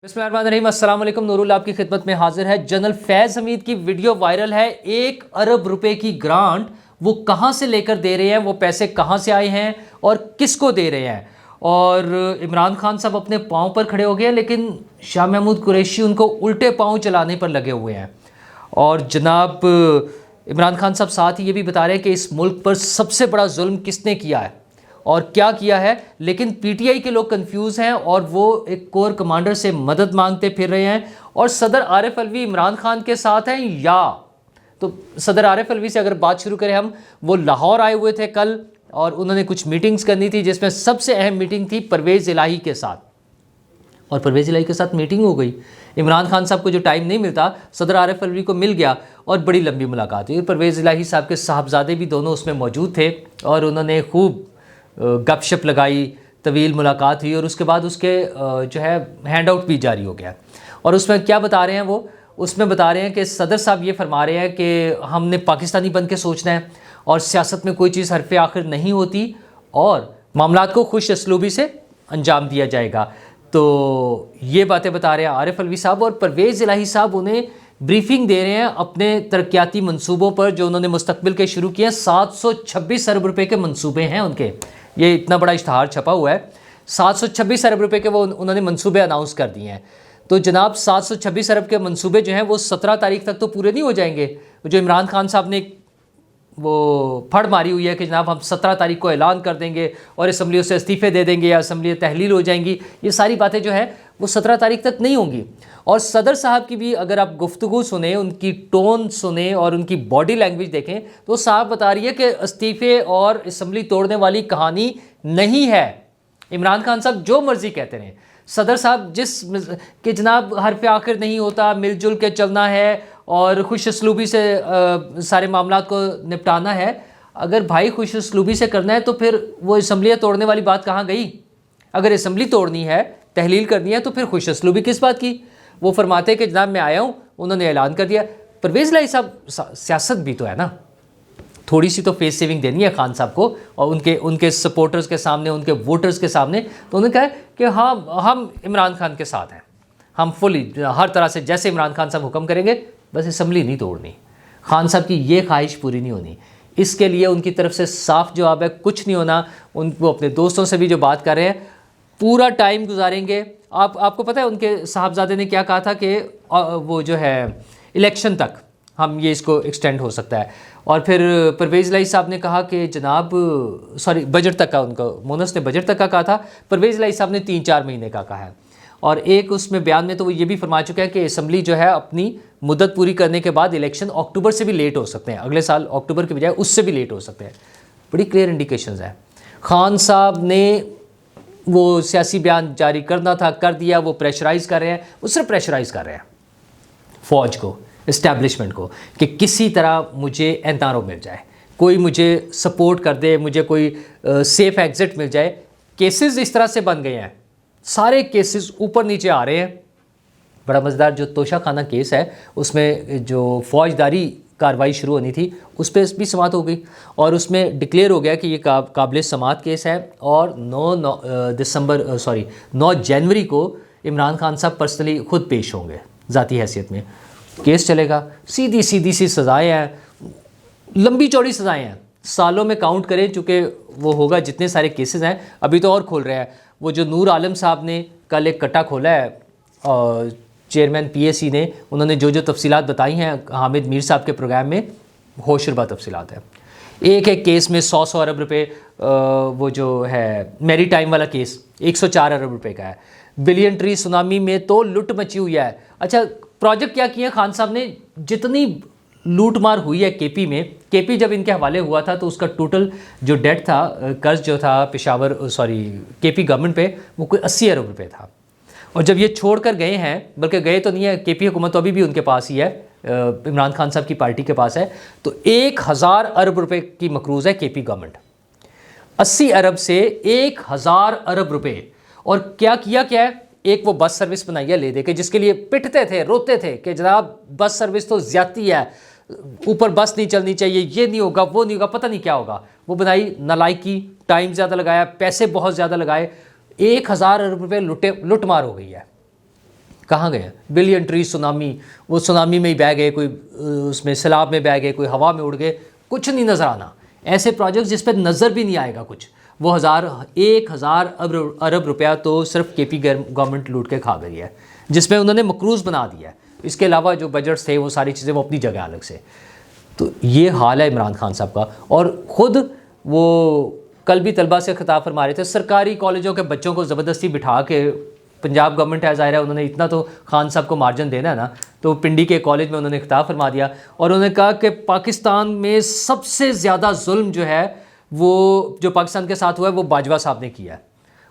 बिस्मिल्लाहिर्रहमानिर्रहीम, अस्सलाम वालेकुम। नूरुल आपकी खिदमत में हाजिर है। जनरल फैज़ हमीद की वीडियो वायरल है। 1 अरब रुपए की ग्रांट वो कहाँ से लेकर दे रहे हैं, वो पैसे कहाँ से आए हैं और किसको दे रहे हैं। और इमरान खान साहब अपने पाँव पर खड़े हो गए हैं, लेकिन शाह महमूद कुरैशी उनको उल्टे पाँव चलाने पर लगे हुए हैं। और जनाब इमरान खान साहब साथ ही ये भी बता रहे हैं कि इस मुल्क पर सबसे बड़ा जुल्म किसने किया है और क्या किया है। लेकिन पीटीआई के लोग कंफ्यूज हैं और वो एक कोर कमांडर से मदद मांगते फिर रहे हैं। और सदर आरिफ अलवी इमरान खान के साथ हैं या तो सदर आरिफ अलवी से अगर बात शुरू करें हम, वो लाहौर आए हुए थे कल और उन्होंने कुछ मीटिंग्स करनी थी, जिसमें सबसे अहम मीटिंग थी परवेज़ इलाही के साथ। और परवेज़ इलाही के साथ मीटिंग हो गई। इमरान खान साहब को जो टाइम नहीं मिलता, सदर आरिफ अलवी को मिल गया और बड़ी लंबी मुलाकात हुई। परवेज़ इलाही साहब के साहबजादे भी दोनों उसमें मौजूद थे और उन्होंने खूब गपशप लगाई, तवील मुलाकात हुई और उसके बाद उसके जो है हैंड आउट भी जारी हो गया। और उसमें क्या बता रहे हैं वो, उसमें बता रहे हैं कि सदर साहब ये फरमा रहे हैं कि हमने पाकिस्तानी बन के सोचना है और सियासत में कोई चीज़ हरफ आखिर नहीं होती और मामलात को खुश असलूबी से अंजाम दिया जाएगा। तो ये बातें बता रहे हैं आरिफ अलवी साहब। और परवेज़ इलाही साहब उन्हें ब्रीफिंग दे रहे हैं अपने तरक्याती मंसूबों पर जो उन्होंने मुस्तकबिल के शुरू किए हैं। 726 अरब रुपए के मंसूबे हैं उनके, ये इतना बड़ा इश्तहार छपा हुआ है। 726 अरब रुपए के वो उन्होंने मंसूबे अनाउंस कर दिए हैं। तो जनाब 726 अरब के मंसूबे जो हैं वो 17 तारीख तक तो पूरे नहीं हो जाएंगे। जो इमरान खान साहब ने वो फड़ मारी हुई है कि जनाब हम 17 तारीख को ऐलान कर देंगे और असम्बलियों से इस्तीफ़े दे देंगे या असम्बली तहलील हो जाएंगी, ये सारी बातें जो है वो 17 तारीख तक नहीं होंगी। और सदर साहब की भी अगर आप गुफ्तगू सुने, उनकी टोन सुने और उनकी बॉडी लैंग्वेज देखें तो साहब बता रही है कि इस्तीफ़े और असम्बली तोड़ने वाली कहानी नहीं है। इमरान खान साहब जो मर्ज़ी कहते रहें, सदर साहब जिस कि जनाब हरफ आखिर नहीं होता, मिलजुल के चलना है और खुश असलूबी से सारे मामलात को निपटाना है। अगर भाई खुश असलूबी से करना है तो फिर वो असम्बलियाँ तोड़ने वाली बात कहाँ गई। अगर असम्बली तोड़नी है, तहलील करनी है, तो फिर खुश असलूबी किस बात की। वो फरमाते कि जनाब मैं आया हूँ, उन्होंने ऐलान कर दिया। परवेज़ इलाही साहब सियासत भी तो है ना, थोड़ी सी तो फेस सेविंग देनी है खान साहब को और उनके सपोर्टर्स के सामने, उनके वोटर्स के सामने। तो उन्होंने कहा कि हाँ हम इमरान खान के साथ हैं, हम फुली हर तरह से जैसे इमरान खान साहब हुक्म करेंगे, बस असम्बली नहीं तोड़नी। खान साहब की ये ख्वाहिश पूरी नहीं होनी, इसके लिए उनकी तरफ से साफ जवाब है, कुछ नहीं होना। वो अपने दोस्तों से भी जो बात कर रहे हैं पूरा टाइम गुजारेंगे। आपको पता है उनके साहबजादे ने क्या कहा था कि वो जो है इलेक्शन तक हम ये इसको एक्सटेंड हो सकता है। और फिर परवेज़ इलाही साहब ने कहा कि जनाब सॉरी बजट तक का, उनको मोनस ने बजट तक का कहा था, परवेज़ इलाही साहब ने 3-4 महीने का कहा है। और एक उसमें बयान में तो वो ये भी फरमा चुका है कि असम्बली जो है अपनी मुद्दत पूरी करने के बाद इलेक्शन अक्टूबर से भी लेट हो सकते हैं, अगले साल अक्टूबर के बजाय उससे भी लेट हो सकते हैं। बड़ी क्लियर इंडिकेशंस है। खान साहब ने वो सियासी बयान जारी करना था, कर दिया। वो प्रेशराइज़ कर रहे हैं, वो सिर्फ प्रेशराइज़ कर रहे हैं फ़ौज को, इस्टेब्लिशमेंट को, कि किसी तरह मुझे एनआरओ मिल जाए, कोई मुझे सपोर्ट कर दे, मुझे कोई सेफ एग्ज़िट मिल जाए। केसेस इस तरह से बन गए हैं, सारे केसेस ऊपर नीचे आ रहे हैं। बड़ा मज़ेदार जो तोशा खाना केस है, उसमें जो फौजदारी कार्रवाई शुरू होनी थी उस पर भी समात हो गई और उसमें डिक्लेयर हो गया कि ये काबिल समात केस है। और 9 जनवरी को इमरान खान साहब पर्सनली ख़ुद पेश होंगे ज़ाती हैसियत में। केस चलेगा, सीधी सी सज़ाएँ हैं, लंबी चौड़ी सज़ाएँ हैं, सालों में काउंट करें चूँकि वो होगा जितने सारे केसेस हैं। अभी तो और खोल रहे हैं। वो जो नूर आलम साहब ने कल एक कट्टा खोला है और चेयरमैन पीएसी ने, उन्होंने जो तफसीलात बताई हैं हामिद मीर साहब के प्रोग्राम में, होशरुबा तफसीलात है। एक केस में 100 अरब रुपए, वो जो है मैरी टाइम वाला केस 104 अरब रुपए का है। बिलियन ट्री सुनामी में तो लुट मची हुई है। अच्छा, प्रोजेक्ट क्या किए खान साहब ने, जितनी लूट मार हुई है केपी में, केपी जब इनके हवाले हुआ था तो उसका टोटल जो डेट था, कर्ज जो था केपी गवर्नमेंट पे, वो कोई 80 अरब रुपए था। और जब ये छोड़ कर गए हैं, बल्कि गए तो नहीं है, केपी हुकूमत तो अभी भी उनके पास ही है, इमरान खान साहब की पार्टी के पास है, तो 1000 अरब रुपए की मकरूज़ है केपी गवर्नमेंट। 80 अरब से 1000 अरब रुपए। और क्या किया क्या है, एक वो बस सर्विस बनाई है ले दे के, जिसके लिए पिटते थे, रोते थे कि जनाब बस सर्विस तो ज्यादती है, ऊपर बस नहीं चलनी चाहिए, ये नहीं होगा, वो नहीं होगा, पता नहीं क्या होगा। वो बनाई, नालायकी, टाइम ज़्यादा लगाया, पैसे बहुत ज़्यादा लगाए, 1000 अरब रुपये लुटमार हो गई है। कहाँ गए? बिलियन ट्री सुनामी, वो सुनामी में ही बह गए, कोई उसमें सैलाब में बह गए, कोई हवा में उड़ गए, कुछ नहीं नज़र आना। ऐसे प्रोजेक्ट्स जिस पर नज़र भी नहीं आएगा कुछ, वो 1,000 अरब रुपया तो सिर्फ केपी गवर्नमेंट लूट के खा गई है, जिसमें उन्होंने मकरूज़ बना दिया है। इसके अलावा जो बजट्स थे वो सारी चीज़ें वो अपनी जगह अलग से। तो ये हाल है इमरान खान साहब का। और ख़ुद वो कल भी तलबा से खिताब फरमा रहे थे, सरकारी कॉलेजों के बच्चों को ज़बरदस्ती बिठा के, पंजाब गवर्नमेंट है, ज़ाहिर है उन्होंने इतना तो खान साहब को मार्जिन देना है ना, तो पिंडी के कॉलेज में उन्होंने खिताब फरमा दिया और उन्होंने कहा कि पाकिस्तान में सबसे ज़्यादा जुल्म जो है वो जो पाकिस्तान के साथ हुआ है वो बाजवा साहब ने किया है।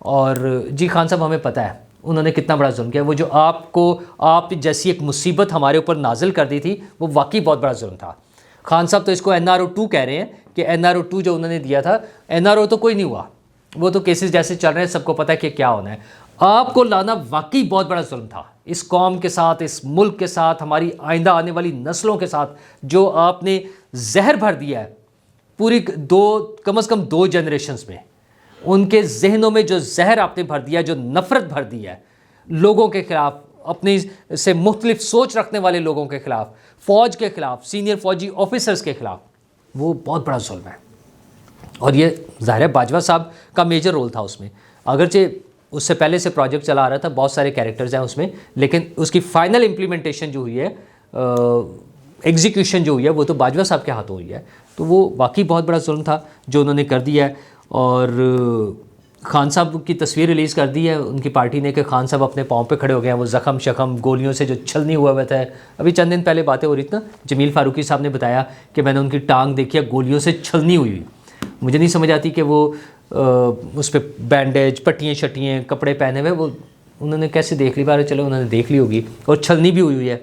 और जी खान साहब, हमें पता है उन्होंने कितना बड़ा जुल्म किया। वो जो आप जैसी एक मुसीबत हमारे ऊपर नाजिल कर दी थी, वो वाकई बहुत बड़ा जुल्म था। खान साहब तो इसको NRO 2 कह रहे हैं कि NRO 2 जो उन्होंने दिया था, NRO तो कोई नहीं हुआ, वो तो केसेस जैसे चल रहे हैं, सबको पता है कि क्या होना है। आपको लाना वाकई बहुत बड़ा जुल्म था इस कौम के साथ, इस मुल्क के साथ, हमारी आइंदा आने वाली नस्लों के साथ, जो आपने जहर भर दिया है पूरी कम से कम 2 जनरेशन्स में। उनके जहनों में जो जहर आपने भर दिया, जो नफ़रत भर दी है लोगों के ख़िलाफ़, अपनी से मुख्तलिफ सोच रखने वाले लोगों के ख़िलाफ़, फ़ौज के ख़िलाफ़, सीनियर फ़ौजी ऑफिसर्स के ख़िलाफ़, वो बहुत बड़ा जुल्म है। और ये ज़ाहिर है बाजवा साहब का मेजर रोल था उसमें, अगरचे उससे पहले से प्रोजेक्ट चला आ रहा था, बहुत सारे कैरेक्टर्स हैं उसमें, लेकिन उसकी फ़ाइनल इम्प्लीमेंटेशन जो हुई है, एग्जीक्यूशन जो हुई है, वो तो बाजवा साहब के हाथों हुई है। तो वो वाकई बहुत बड़ा जुल्म था जो उन्होंने कर दिया है। और खान साहब की तस्वीर रिलीज़ कर दी है उनकी पार्टी ने कि खान साहब अपने पाँव पे खड़े हो गए हैं, वो ज़ख़म शख़म गोलियों से जो छलनी हुआ था। अभी चंद दिन पहले बातें हो रही थी ना, जमील फ़ारूकी साहब ने बताया कि मैंने उनकी टांग देखी है गोलियों से छलनी हुई। मुझे नहीं समझ आती कि वो उस पर बैंडेज, पट्टियाँ शट्टियाँ, कपड़े पहने हुए, वो उन्होंने कैसे देख ली? बारे चलो उन्होंने देख ली होगी, और छलनी भी हुई है,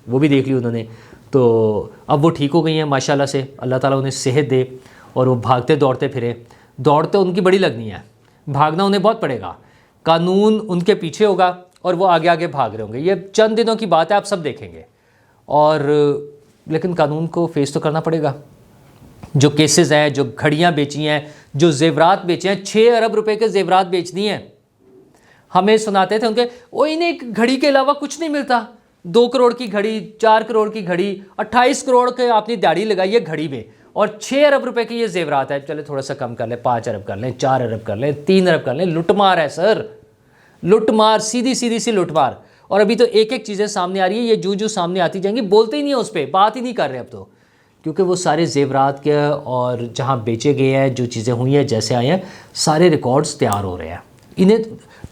वो भी देख ली उन्होंने। तो अब वो ठीक हो गई हैं माशाल्लाह से, अल्लाह ताला उन्हें सेहत दे और वो भागते दौड़ते फिरे। दौड़ते उनकी बड़ी लगनी है, भागना उन्हें बहुत पड़ेगा, कानून उनके पीछे होगा और वो आगे आगे भाग रहे होंगे। ये चंद दिनों की बात है, आप सब देखेंगे। और लेकिन कानून को फेस तो करना पड़ेगा। जो केसेस हैं, जो घड़ियाँ बेची हैं, जो जेवरात बेचे हैं, 6 अरब रुपए के जेवरात बेच दिए हैं। हमें सुनाते थे उनके, वो इन्हें एक घड़ी के अलावा कुछ नहीं मिलता। 2 करोड़ की घड़ी, 4 करोड़ की घड़ी, 28 करोड़ के आपने दाढ़ी लगाई है घड़ी में, और 6 अरब रुपए की ये जेवरात है। चले थोड़ा सा कम कर लें, 5 अरब कर लें, 4 अरब कर लें, 3 अरब कर लें। लुटमार है सर, लुटमार, सीधी सीधी सी लुटमार। और अभी तो एक एक चीज़ें सामने आ रही है, ये जू सामने आती जाएंगी, बोलते ही नहीं है उस पर, बात ही नहीं कर रहे अब तो, क्योंकि वो सारे जेवरात के और जहाँ बेचे गए हैं, जो चीज़ें हुई हैं, जैसे आए हैं, सारे रिकॉर्ड्स तैयार हो रहे हैं। इन्हें,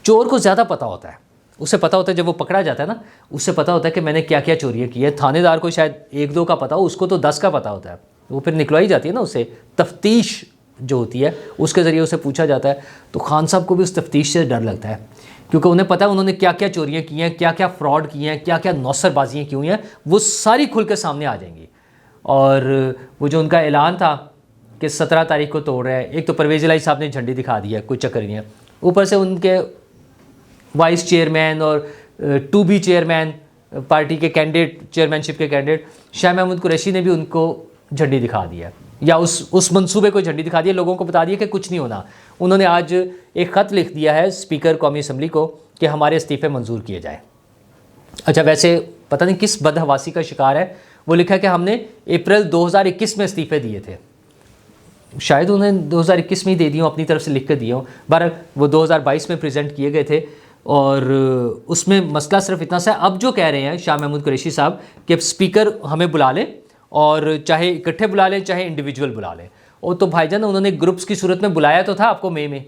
चोर को ज़्यादा पता होता है, उसे पता होता है, जब वो पकड़ा जाता है ना, उससे पता होता है कि मैंने क्या क्या चोरियाँ की है। थानेदार को शायद 1-2 का पता हो, उसको तो 10 का पता होता है। वो फिर निकलवाई जाती है ना उससे, तफ्तीश जो होती है उसके ज़रिए उसे पूछा जाता है। तो खान साहब को भी उस तफ्तीश से डर लगता है, क्योंकि उन्हें पता है उन्होंने क्या क्या चोरियाँ की हैं, क्या क्या फ्रॉड किए हैं, क्या क्या नौसरबाजियाँ की हुई हैं, वो सारी खुल के सामने आ जाएंगी। और वो जो उनका ऐलान था कि 17 तारीख को तोड़ रहे हैं, एक तो परवेज़ इलाही साहब ने झंडी दिखा दी है, कोई चक्कर नहीं है, ऊपर से उनके वाइस चेयरमैन और 2B चेयरमैन, पार्टी के कैंडिडेट, चेयरमैनशिप के कैंडिडेट शाह महमूद कुरैशी ने भी उनको झंडी दिखा दिया, या उस मंसूबे को झंडी दिखा दिया, लोगों को बता दिया कि कुछ नहीं होना। उन्होंने आज एक ख़त लिख दिया है स्पीकर कौमी असम्बली को कि हमारे इस्तीफ़े मंजूर किए जाए। अच्छा, वैसे पता नहीं किस बदहवासी का शिकार है, वो लिखा है कि हमने अप्रैल 2021 में इस्तीफ़े दिए थे। शायद उन्हें 2021 में ही दे दिए, अपनी तरफ से लिख कर दिए हों। बहरहाल वो 2022 में प्रेजेंट किए गए थे, और उसमें मसला सिर्फ इतना सा है, अब जो कह रहे हैं शाह महमूद कुरैशी साहब कि स्पीकर हमें बुला लें, और चाहे इकट्ठे बुला लें चाहे इंडिविजुअल बुला लें। और तो भाईजान उन्होंने ग्रुप्स की सूरत में बुलाया तो था आपको मई में,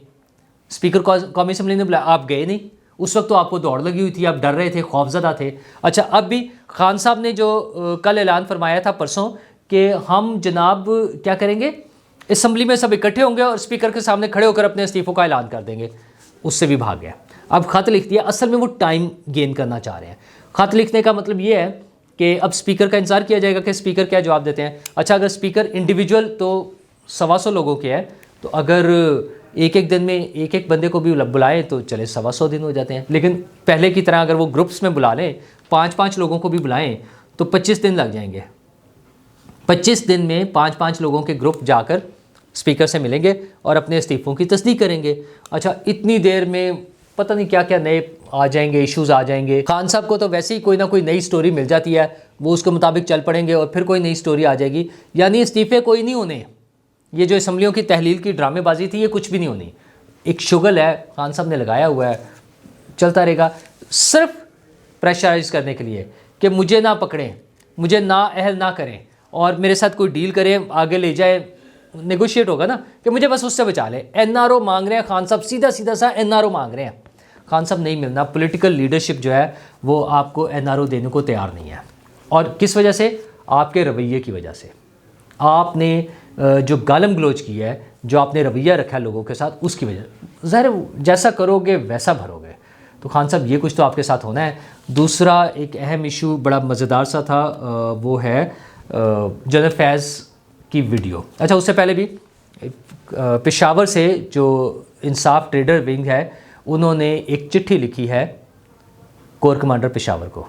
स्पीकर कौमी असम्बली ने बुलाया, आप गए नहीं। उस वक्त तो आपको दौड़ लगी हुई थी, आप डर रहे थे, खौफजदा थे। अच्छा, अब भी खान साहब ने जो कल ऐलान फरमाया था परसों कि हम जनाब क्या करेंगे, असम्बली में सब इकट्ठे होंगे और स्पीकर के सामने खड़े होकर अपने इस्तीफ़ों का ऐलान कर देंगे, उससे भी भाग गया। अब ख़त लिख दिया, असल में वो टाइम गेन करना चाह रहे हैं। ख़त लिखने का मतलब ये है कि अब स्पीकर का इंतज़ार किया जाएगा कि स्पीकर क्या जवाब देते हैं। अच्छा, अगर स्पीकर इंडिविजुअल तो 125 लोगों के हैं, तो अगर एक एक दिन में एक एक बंदे को भी बुलाएं तो चले 125 दिन हो जाते हैं। लेकिन पहले की तरह अगर वो ग्रुप्स में बुला लें, 5-5 लोगों को भी बुलाएं, तो 25 दिन लग जाएंगे। 25 दिन में 5-5 लोगों के ग्रुप जाकर स्पीकर से मिलेंगे और अपने इस्तीफ़ों की तस्दीक करेंगे। अच्छा, इतनी देर में पता नहीं क्या क्या नए आ जाएंगे, इश्यूज़ आ जाएंगे। खान साहब को तो वैसे ही कोई ना कोई नई स्टोरी मिल जाती है, वो उसके मुताबिक चल पड़ेंगे और फिर कोई नई स्टोरी आ जाएगी। यानी इस्तीफे कोई नहीं होने, ये जो असम्बलियों की तहलील की ड्रामेबाजी थी ये कुछ भी नहीं होनी। एक शुगल है खान साहब ने लगाया हुआ है, चलता रहेगा, सिर्फ प्रेशराइज करने के लिए कि मुझे ना पकड़ें, मुझे ना अहल ना करें और मेरे साथ कोई डील करें, आगे ले जाए, नेगोशिएट होगा ना कि मुझे बस उससे बचा ले। एनआरओ मांग रहे हैं खान साहब, सीधा सीधा सा एनआरओ मांग रहे हैं। खान साहब नहीं मिलना, पॉलिटिकल लीडरशिप जो है वो आपको एनआरओ देने को तैयार नहीं है। और किस वजह से? आपके रवैये की वजह से। आपने जो गालम गलोच की है, जो आपने रवैया रखा है लोगों के साथ, उसकी वजह। ज़ाहिर जैसा करोगे वैसा भरोगे। तो खान साहब ये कुछ तो आपके साथ होना है। दूसरा एक अहम इशू बड़ा मज़ेदार सा था, वो है जनरल फैज़ की वीडियो। अच्छा, उससे पहले भी पेशावर से जो इंसाफ ट्रेडर विंग है उन्होंने एक चिट्ठी लिखी है कोर कमांडर पेशावर को,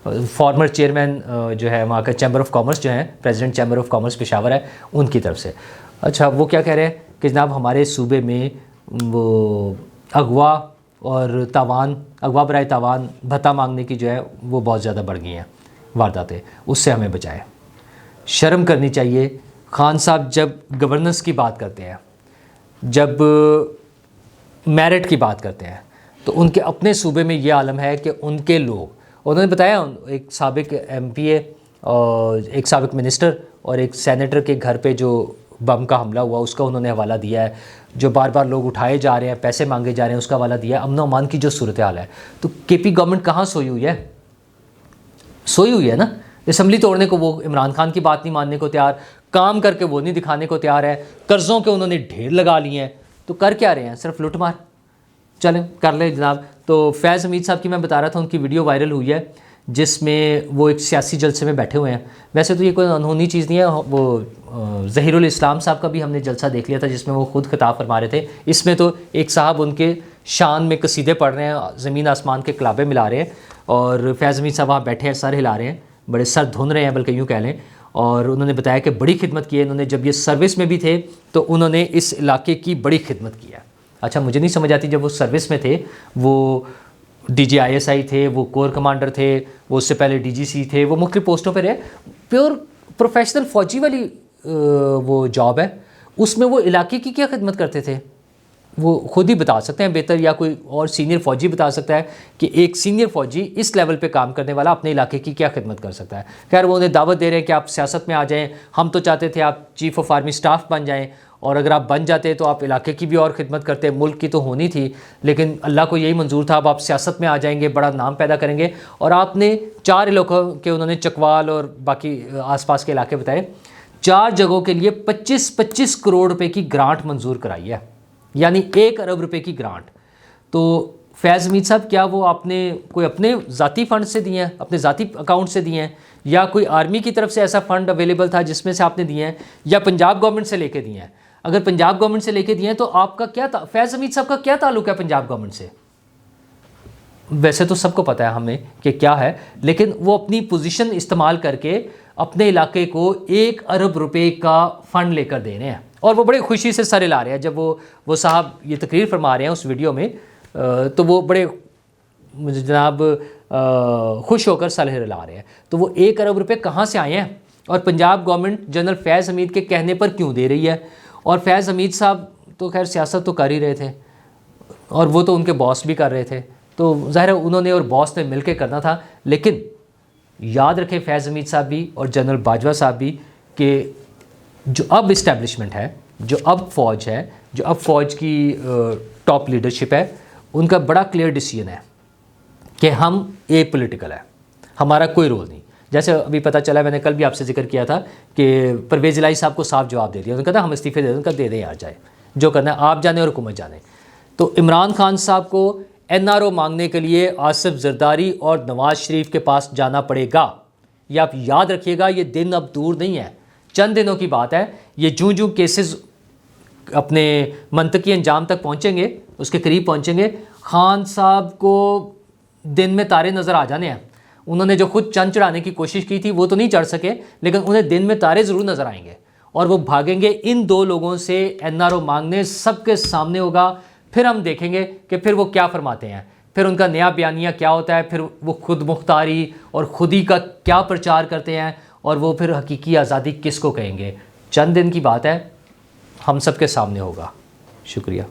फॉर्मर चेयरमैन जो है वहाँ का चैम्बर ऑफ कॉमर्स जो है, president chamber of commerce Peshawar है, उनकी तरफ से। अच्छा, वो क्या कह रहे हैं कि जनाब हमारे सूबे में वो अगवा और तावान, अगवा बराए तावान भत्ता मांगने की जो है वो बहुत ज़्यादा बढ़ गई हैं वारदातें, उससे हमें बचाएं। शर्म करनी चाहिए। खान साहब जब गवर्नेंस की बात करते हैं, जब मेरिट की बात करते हैं, तो उनके अपने सूबे में ये आलम है कि उनके लोग, उन्होंने बताया एक साबिक एमपीए और एक साबिक मिनिस्टर और एक सेनेटर के घर पे जो बम का हमला हुआ उसका उन्होंने हवाला दिया है, जो बार बार लोग उठाए जा रहे हैं, पैसे मांगे जा रहे हैं, उसका हवाला दिया है। अमन अमान की जो सूरत हाल है, तो केपी गवर्नमेंट कहाँ सोई हुई है? सोई हुई है ना। असम्बली तोड़ने को वो इमरान खान की बात नहीं मानने को तैयार, काम करके वो नहीं दिखाने को तैयार है, कर्ज़ों के उन्होंने ढेर लगा लिए हैं। तो कर क्या रहे हैं? सिर्फ लुट मार। चलें कर ले जनाब। तो फैज़ हमीद साहब की मैं बता रहा था, उनकी वीडियो वायरल हुई है जिसमें वो एक सियासी जलसे में बैठे हुए हैं। वैसे तो ये कोई अनहोनी चीज़ नहीं है, वो ज़हीरुल इस्लाम साहब का भी हमने जलसा देख लिया था जिसमें वो खुद खिताब फरमा रहे थे। इसमें तो एक साहब उनके शान में कसीदे पढ़ रहे हैं, ज़मीन आसमान के कलाबे मिला रहे हैं, और फैज़ हमीद साहब वहाँ बैठे हैं, सर हिला रहे हैं, बड़े सर धुन रहे हैं बल्कि यूँ कह लें। और उन्होंने बताया कि बड़ी खिदमत की है इन्होंने, जब ये सर्विस में भी थे तो उन्होंने इस इलाके की बड़ी खिदमत की है। अच्छा, मुझे नहीं समझ आती, जब वो सर्विस में थे, वो DGISI थे, वो कोर कमांडर थे, वो उससे पहले DGC थे, वो मुख्तलिफ पोस्टों पर रहे, प्योर प्रोफेशनल फ़ौजी वाली वो जॉब है, उसमें वो इलाके की क्या खिदमत करते थे? वो खुद ही बता सकते हैं बेहतर, या कोई और सीनियर फ़ौजी बता सकता है कि एक सीनियर फ़ौजी इस लेवल पे काम करने वाला अपने इलाके की क्या खिदमत कर सकता है। खैर, वो उन्हें दावत दे रहे हैं कि आप सियासत में आ जाएं, हम तो चाहते थे आप चीफ़ ऑफ आर्मी स्टाफ बन जाएं, और अगर आप बन जाते तो आप इलाके की भी और खिदमत करते, मुल्क की तो होनी थी, लेकिन अल्लाह को यही मंजूर था, अब आप सियासत में आ जाएंगे, बड़ा नाम पैदा करेंगे। और आपने 4 इलाकों के, उन्होंने चकवाल और बाकी आसपास के इलाके बताए, 4 जगहों के लिए 25-25 करोड़ रुपए की ग्रांट मंजूर कराई है, यानी 1 अरब रुपए की ग्रांट। तो फैज़ हमीद साहब, क्या वो आपने कोई अपने ज़ाती फ़ंड से दिए हैं, अपने ज़ाती अकाउंट से दिए हैं, या कोई आर्मी की तरफ से ऐसा फ़ंड अवेलेबल था जिसमें से आपने दिए हैं, या पंजाब गवर्नमेंट से लेके दिए हैं? अगर पंजाब गवर्नमेंट से लेके दिए हैं तो आपका क्या फैज़ हमीद साहब का क्या ताल्लुक़ है पंजाब गवर्नमेंट से? वैसे तो सबको पता है हमें कि क्या है, लेकिन वो अपनी पोजीशन इस्तेमाल करके अपने इलाके को 1 अरब रुपए का फ़ंड लेकर दे रहे हैं, और वो बड़े खुशी से सर हिला रहे हैं। जब वो साहब ये तकरीर फरमा रहे हैं उस वीडियो में, तो वो बड़े जनाब खुश होकर सर हिला रहे हैं। तो वो 1 अरब रुपए कहाँ से आए हैं, और पंजाब गवर्नमेंट जनरल फैज़ हमीद के कहने पर क्यों दे रही है? और फैज़ हमीद साहब तो खैर सियासत तो कर ही रहे थे, और वो तो उनके बॉस भी कर रहे थे, तो ज़ाहिर है उन्होंने और बॉस ने मिल के करना था। लेकिन याद रखें फैज़ हमीद साहब भी और जनरल बाजवा साहब भी कि जो अब इस्टेब्लिशमेंट है, जो अब फ़ौज है, जो अब फ़ौज की टॉप लीडरशिप है, उनका बड़ा क्लियर डिसीजन है कि हम एपॉलिटिकल है, हमारा कोई रोल नहीं। जैसे अभी पता चला, मैंने कल भी आपसे जिक्र किया था कि परवेज़ इलाही साहब को साफ जवाब दे दिया, उन्होंने कहा हम इस्तीफे दे दें, उनका दे दें यार, जाए जो करना है आप जाने और हुकूमत जाने। तो इमरान खान साहब को NRO मांगने के लिए आसिफ जरदारी और नवाज़ शरीफ के पास जाना पड़ेगा। ये आप याद रखिएगा, ये दिन अब दूर नहीं है, चंद दिनों की बात है। ये जूं जूं केसेस अपने मंतकी अंजाम तक पहुँचेंगे, उसके करीब पहुँचेंगे, खान साहब को दिन में तारे नज़र आ जाने हैं। उन्होंने जो खुद चंद चढ़ाने की कोशिश की थी वो तो नहीं चढ़ सके, लेकिन उन्हें दिन में तारे ज़रूर नज़र आएंगे, और वो भागेंगे इन 2 लोगों से NRO मांगने, सबके सामने होगा। फिर हम देखेंगे कि फिर वो क्या फरमाते हैं। फिर उनका नया बयानिया क्या होता है, फिर वो खुद मुख्तारी और खुदी का क्या प्रचार करते हैं, और वो फिर हकीकी आज़ादी किसको कहेंगे। चंद दिन की बात है, हम सब के सामने होगा। शुक्रिया।